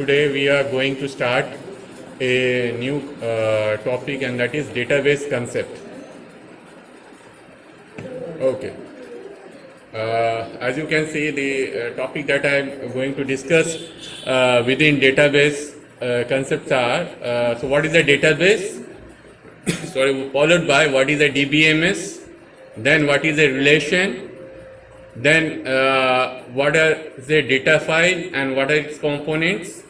today we are going to start a new topic, and that is database concept. Okay. As you can see, the topic that I am going to discuss within database concepts are, so what is a database? Sorry, followed by what is a DBMS, then what is a relation, then what is a data file and what are its components,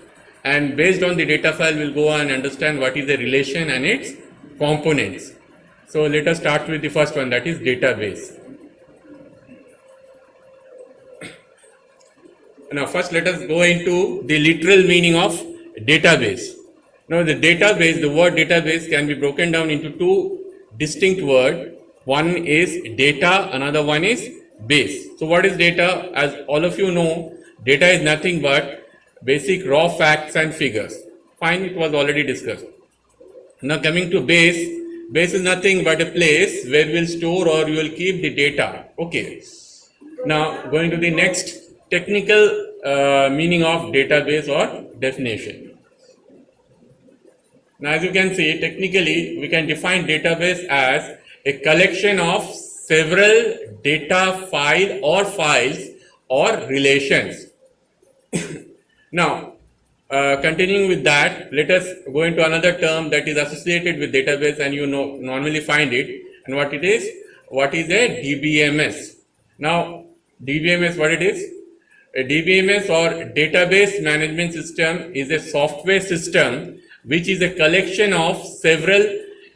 and based on the data file we'll go and understand what is a relation and its components. So let us start with the first one, that is database. Now first let us go into the literal meaning of database. Now the database, the word database can be broken down into two distinct words. One is data, another one is base. So what is data? As all of you know, data is nothing but basic raw facts and figures. Fine, it was already discussed. Now coming to base, base is nothing but a place where we will store or you will keep the data. Okay. Now going to the next technical meaning of database or definition. Now as you can see, technically we can define database as a collection of several data file or files or relations. Now continuing with that, let us go into another term that is associated with database, and you know normally find it, and what it is? What is a DBMS? Now DBMS, what it is? A DBMS or database management system is a software system which is a collection of several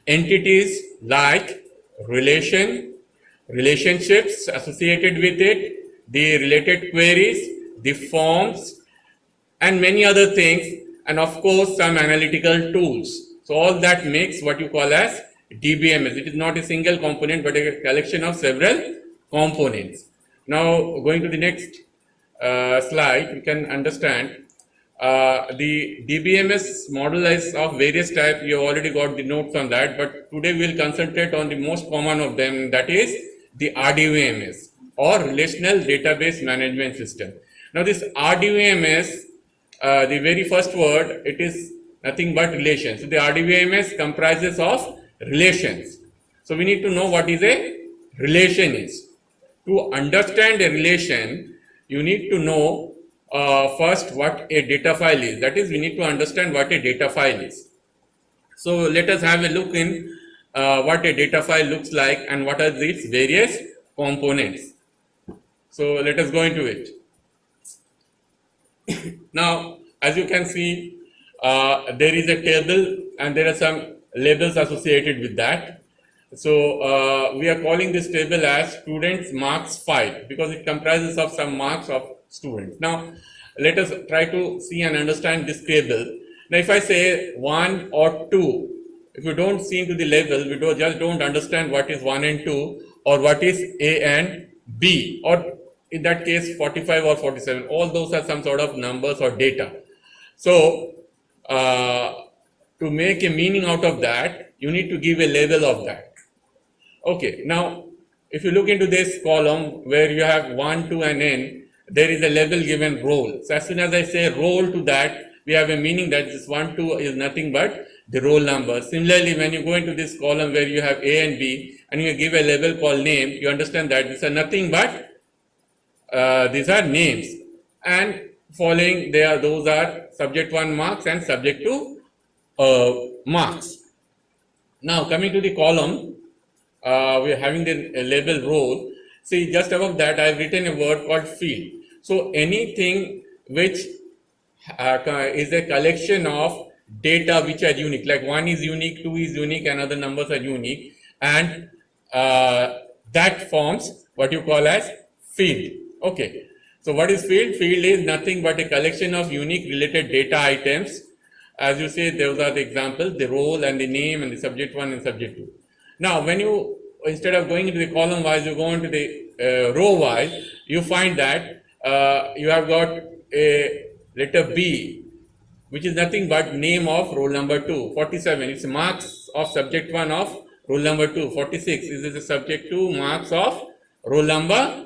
entities like relationships associated with it, the related queries, the forms, and many other things, and of course some analytical tools. So all that makes what you call as DBMS. It is not a single component but a collection of several components. Now going to the next slide, we can understand the DBMS model is of various types. You have already got the notes on that, but today we will concentrate on the most common of them, that is the RDBMS or Relational Database Management System. Now this RDBMS, the very first word, it is nothing but relations. So the RDBMS comprises of relations. So we need to know what is a relation is. To understand a relation, you need to know first what a data file is. That is, we need to understand what a data file is. So let us have a look in what a data file looks like and what are its various components. So let us go into it. Now as you can see, there is a table and there are some labels associated with that. So we are calling this table as students marks file because it comprises of some marks of students. Now let us try to see and understand this table. Now if I say 1 or 2, if you don't see into the label, we just don't understand what is 1 and 2 or what is A and B, or in that case 45 or 47. All those are some sort of numbers or data. So to make a meaning out of that, you need to give a label of that. Okay, now if you look into this column where you have 1, 2 and N, there is a label given roll. So as soon as I say roll to that, we have a meaning that this 1, 2 is nothing but the roll number. Similarly, when you go into this column where you have A and B and you give a label called name, you understand that these are nothing but these are names, and following those are subject 1 marks and subject 2 marks. Now coming to the column, we are having the label roll. See, just above that I have written a word called field. So anything which is a collection of data which are unique, like 1 is unique, 2 is unique, and other numbers are unique, and that forms what you call as field. Okay, so what is field? Field is nothing but a collection of unique related data items. As you say, those are the examples, the role and the name and the subject 1 and subject 2. Now when you, instead of going into the column wise, you go into the row wise, you find that you have got a letter B, which is nothing but name of roll number 2. 47, it's marks of subject 1 of roll number 2. 46 is the subject 2, marks of roll number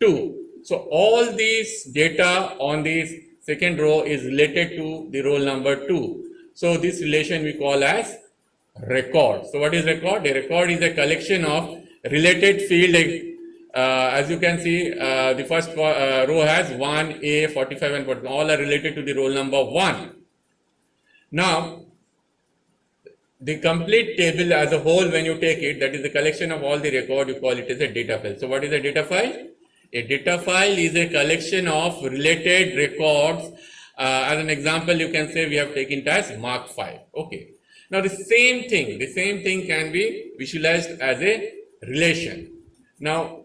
2. So all these data on these second row is related to the roll number 2. So this relation we call as record. So what is record? A record is a collection of related field. As you can see, the first row has 1A, 45 and 41. All are related to the roll number 1. Now, the complete table as a whole, when you take it, that is the collection of all the record, you call it as a data file. So what is a data file? A data file is a collection of related records. As an example, you can say we have taken it as mark file. Okay. Now the same thing can be visualized as a relation. Now,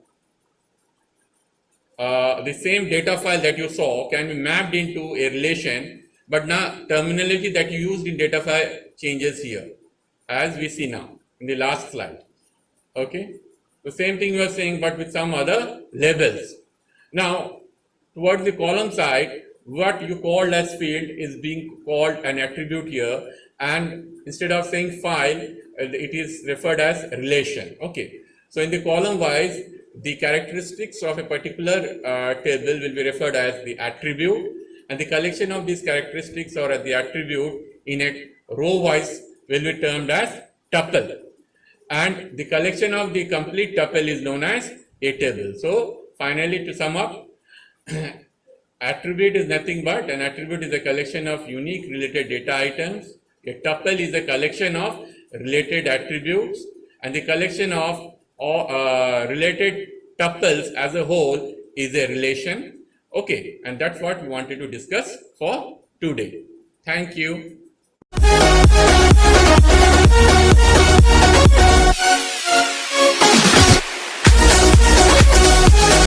the same data file that you saw can be mapped into a relation, but now terminology that you used in data file changes here, as we see now in the last slide. Okay, the same thing you are saying, but with some other labels. Now, towards the column side, what you called as field is being called an attribute here, and instead of saying file, it is referred as relation. Okay, so in the column wise, the characteristics of a particular table will be referred as the attribute, and the collection of these characteristics or the attribute in a row wise will be termed as tuple, and the collection of the complete tuple is known as a table. So finally, to sum up, attribute is nothing but an attribute is a collection of unique related data items. A tuple is a collection of related attributes, and the collection of related tuples as a whole is a relation. Okay, and that's what we wanted to discuss for today. Thank you.